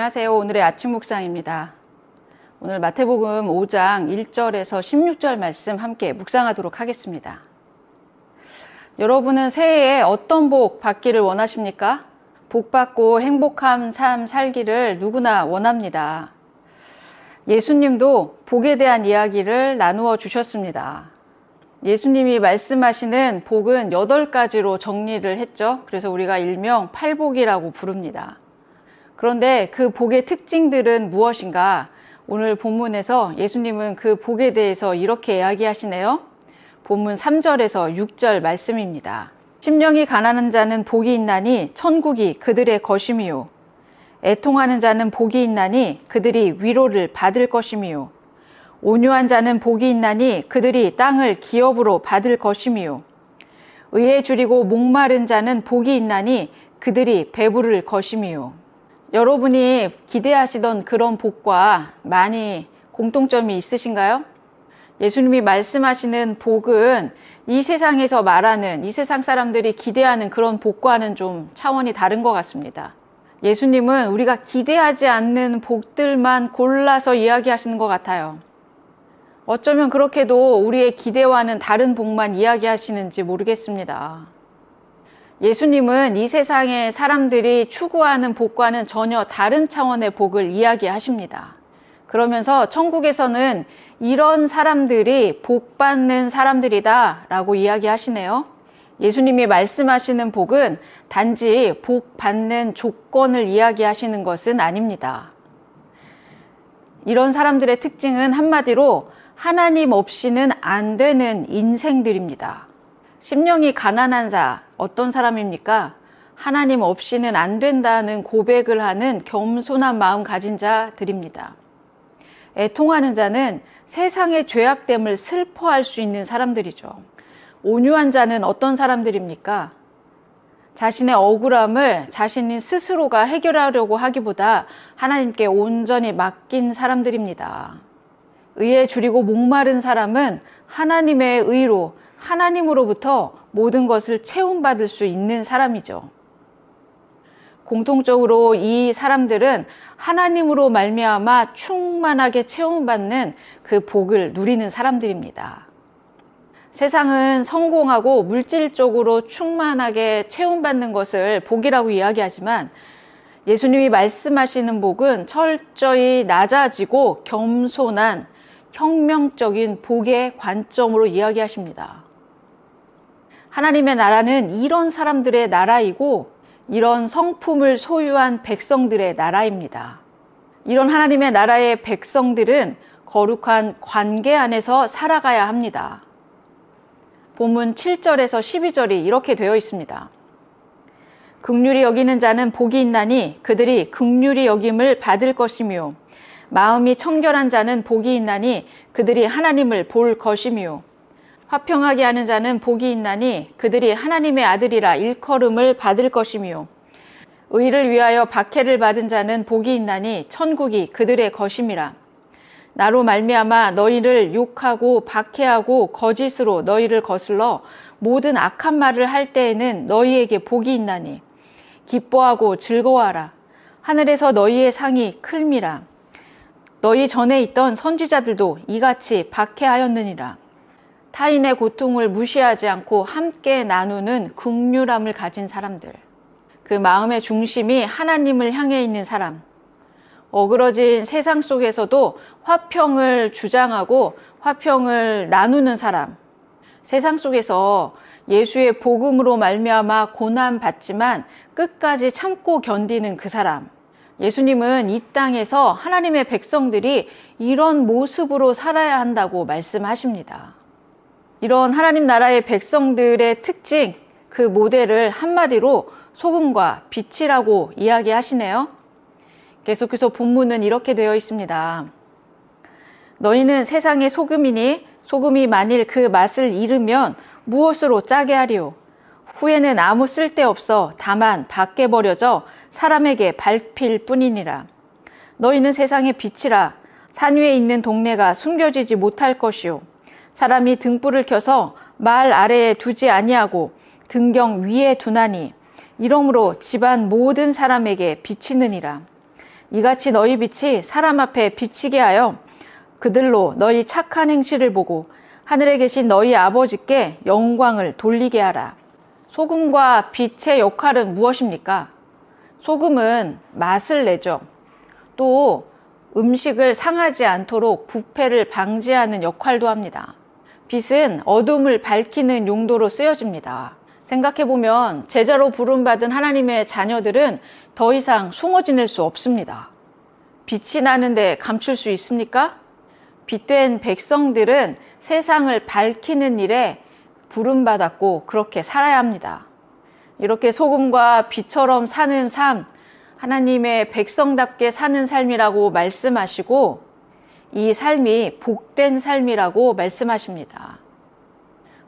안녕하세요. 오늘의 아침 묵상입니다. 오늘 마태복음 5장 1절에서 16절 말씀 함께 묵상하도록 하겠습니다. 여러분은 새해에 어떤 복 받기를 원하십니까? 복 받고 행복한 삶 살기를 누구나 원합니다. 예수님도 복에 대한 이야기를 나누어 주셨습니다. 예수님이 말씀하시는 복은 8가지로 정리를 했죠. 그래서 우리가 일명 팔복이라고 부릅니다. 그런데 그 복의 특징들은 무엇인가? 오늘 본문에서 예수님은 그 복에 대해서 이렇게 이야기하시네요. 본문 3절에서 6절 말씀입니다. 심령이 가난한 자는 복이 있나니 천국이 그들의 것임이요. 애통하는 자는 복이 있나니 그들이 위로를 받을 것임이요. 온유한 자는 복이 있나니 그들이 땅을 기업으로 받을 것임이요. 의에 줄이고 목마른 자는 복이 있나니 그들이 배부를 것임이요. 여러분이 기대하시던 그런 복과 많이 공통점이 있으신가요? 예수님이 말씀하시는 복은 이 세상에서 말하는, 이 세상 사람들이 기대하는 그런 복과는 좀 차원이 다른 것 같습니다. 예수님은 우리가 기대하지 않는 복들만 골라서 이야기하시는 것 같아요. 어쩌면 그렇게도 우리의 기대와는 다른 복만 이야기하시는지 모르겠습니다. 예수님은 이 세상의 사람들이 추구하는 복과는 전혀 다른 차원의 복을 이야기하십니다. 그러면서 천국에서는 이런 사람들이 복 받는 사람들이다 라고 이야기하시네요. 예수님이 말씀하시는 복은 단지 복 받는 조건을 이야기하시는 것은 아닙니다. 이런 사람들의 특징은 한마디로 하나님 없이는 안 되는 인생들입니다. 심령이 가난한 자, 어떤 사람입니까? 하나님 없이는 안 된다는 고백을 하는 겸손한 마음 가진 자들입니다. 애통하는 자는 세상의 죄악됨을 슬퍼할 수 있는 사람들이죠. 온유한 자는 어떤 사람들입니까? 자신의 억울함을 자신이 스스로가 해결하려고 하기보다 하나님께 온전히 맡긴 사람들입니다. 의에 줄이고 목마른 사람은 하나님의 의로, 하나님으로부터 모든 것을 채움받을 수 있는 사람이죠. 공통적으로 이 사람들은 하나님으로 말미암아 충만하게 채움받는 그 복을 누리는 사람들입니다. 세상은 성공하고 물질적으로 충만하게 채움받는 것을 복이라고 이야기하지만 예수님이 말씀하시는 복은 철저히 낮아지고 겸손한 혁명적인 복의 관점으로 이야기하십니다. 하나님의 나라는 이런 사람들의 나라이고 이런 성품을 소유한 백성들의 나라입니다. 이런 하나님의 나라의 백성들은 거룩한 관계 안에서 살아가야 합니다. 본문 7절에서 12절이 이렇게 되어 있습니다. 긍휼히 여기는 자는 복이 있나니 그들이 긍휼히 여김을 받을 것이며 마음이 청결한 자는 복이 있나니 그들이 하나님을 볼 것이며 화평하게 하는 자는 복이 있나니 그들이 하나님의 아들이라 일컬음을 받을 것이며 의를 위하여 박해를 받은 자는 복이 있나니 천국이 그들의 것임이라. 나로 말미암아 너희를 욕하고 박해하고 거짓으로 너희를 거슬러 모든 악한 말을 할 때에는 너희에게 복이 있나니 기뻐하고 즐거워하라. 하늘에서 너희의 상이 클미라. 너희 전에 있던 선지자들도 이같이 박해하였느니라. 타인의 고통을 무시하지 않고 함께 나누는 긍휼함을 가진 사람들. 그 마음의 중심이 하나님을 향해 있는 사람. 어그러진 세상 속에서도 화평을 주장하고 화평을 나누는 사람. 세상 속에서 예수의 복음으로 말미암아 고난 받지만 끝까지 참고 견디는 그 사람. 예수님은 이 땅에서 하나님의 백성들이 이런 모습으로 살아야 한다고 말씀하십니다. 이런 하나님 나라의 백성들의 특징, 그 모델을 한마디로 소금과 빛이라고 이야기하시네요. 계속해서 본문은 이렇게 되어 있습니다. 너희는 세상의 소금이니 소금이 만일 그 맛을 잃으면 무엇으로 짜게 하리요? 후에는 아무 쓸데없어 다만 밖에 버려져 사람에게 밟힐 뿐이니라. 너희는 세상의 빛이라. 산 위에 있는 동네가 숨겨지지 못할 것이요. 사람이 등불을 켜서 말 아래에 두지 아니하고 등경 위에 두나니 이러므로 집안 모든 사람에게 비치느니라. 이같이 너희 빛이 사람 앞에 비치게 하여 그들로 너희 착한 행실을 보고 하늘에 계신 너희 아버지께 영광을 돌리게 하라. 소금과 빛의 역할은 무엇입니까? 소금은 맛을 내죠. 또 음식을 상하지 않도록 부패를 방지하는 역할도 합니다. 빛은 어둠을 밝히는 용도로 쓰여집니다. 생각해보면 제자로 부름받은 하나님의 자녀들은 더 이상 숨어 지낼 수 없습니다. 빛이 나는데 감출 수 있습니까? 빛된 백성들은 세상을 밝히는 일에 부름받았고 그렇게 살아야 합니다. 이렇게 소금과 빛처럼 사는 삶, 하나님의 백성답게 사는 삶이라고 말씀하시고 이 삶이 복된 삶이라고 말씀하십니다.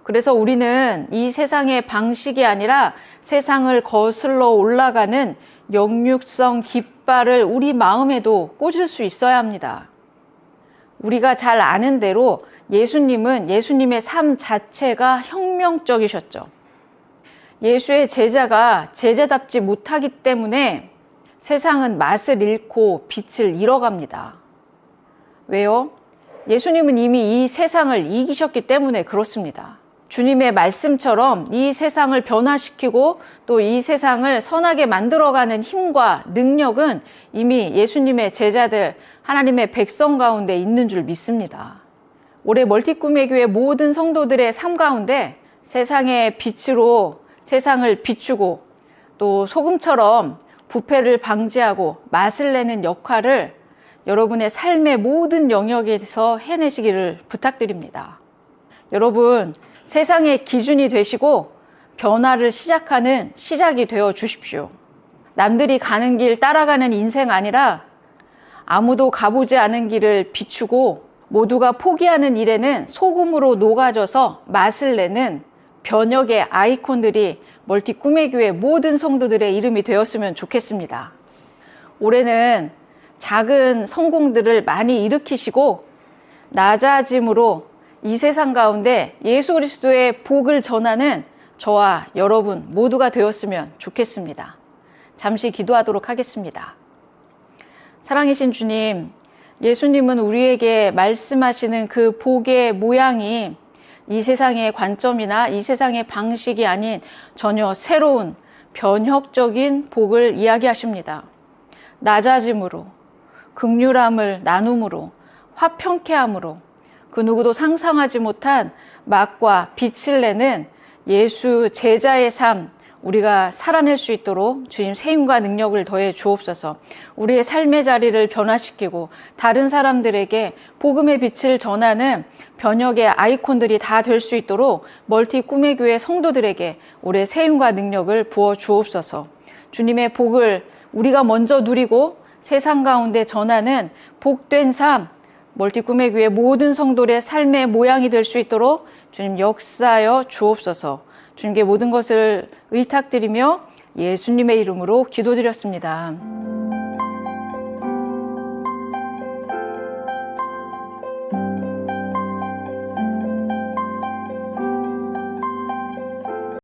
그래서 우리는 이 세상의 방식이 아니라 세상을 거슬러 올라가는 영육성 깃발을 우리 마음에도 꽂을 수 있어야 합니다. 우리가 잘 아는 대로 예수님은 예수님의 삶 자체가 혁명적이셨죠. 예수의 제자가 제자답지 못하기 때문에 세상은 맛을 잃고 빛을 잃어갑니다. 왜요? 예수님은 이미 이 세상을 이기셨기 때문에 그렇습니다. 주님의 말씀처럼 이 세상을 변화시키고 또 이 세상을 선하게 만들어가는 힘과 능력은 이미 예수님의 제자들, 하나님의 백성 가운데 있는 줄 믿습니다. 올해 멀티꿈의 교회 모든 성도들의 삶 가운데 세상의 빛으로 세상을 비추고 또 소금처럼 부패를 방지하고 맛을 내는 역할을 여러분의 삶의 모든 영역에서 해내시기를 부탁드립니다. 여러분, 세상의 기준이 되시고 변화를 시작하는 시작이 되어 주십시오. 남들이 가는 길 따라가는 인생 아니라 아무도 가보지 않은 길을 비추고 모두가 포기하는 일에는 소금으로 녹아져서 맛을 내는 변혁의 아이콘들이 멀티꿈의 교회 모든 성도들의 이름이 되었으면 좋겠습니다. 올해는 작은 성공들을 많이 일으키시고 낮아짐으로 이 세상 가운데 예수 그리스도의 복을 전하는 저와 여러분 모두가 되었으면 좋겠습니다. 잠시 기도하도록 하겠습니다. 사랑이신 주님, 예수님은 우리에게 말씀하시는 그 복의 모양이 이 세상의 관점이나 이 세상의 방식이 아닌 전혀 새로운 변혁적인 복을 이야기하십니다. 낮아짐으로, 긍휼함을 나눔으로, 화평케함으로, 그 누구도 상상하지 못한 맛과 빛을 내는 예수 제자의 삶, 우리가 살아낼 수 있도록 주님 세임과 능력을 더해 주옵소서. 우리의 삶의 자리를 변화시키고 다른 사람들에게 복음의 빛을 전하는 변혁의 아이콘들이 다 될 수 있도록 멀티꿈의 교회 성도들에게 올해 세임과 능력을 부어 주옵소서. 주님의 복을 우리가 먼저 누리고 세상 가운데 전하는 복된 삶, 멀티꿈의 교회 모든 성도들의 삶의 모양이 될 수 있도록 주님 역사하여 주옵소서. 주님께 모든 것을 의탁드리며 예수님의 이름으로 기도드렸습니다.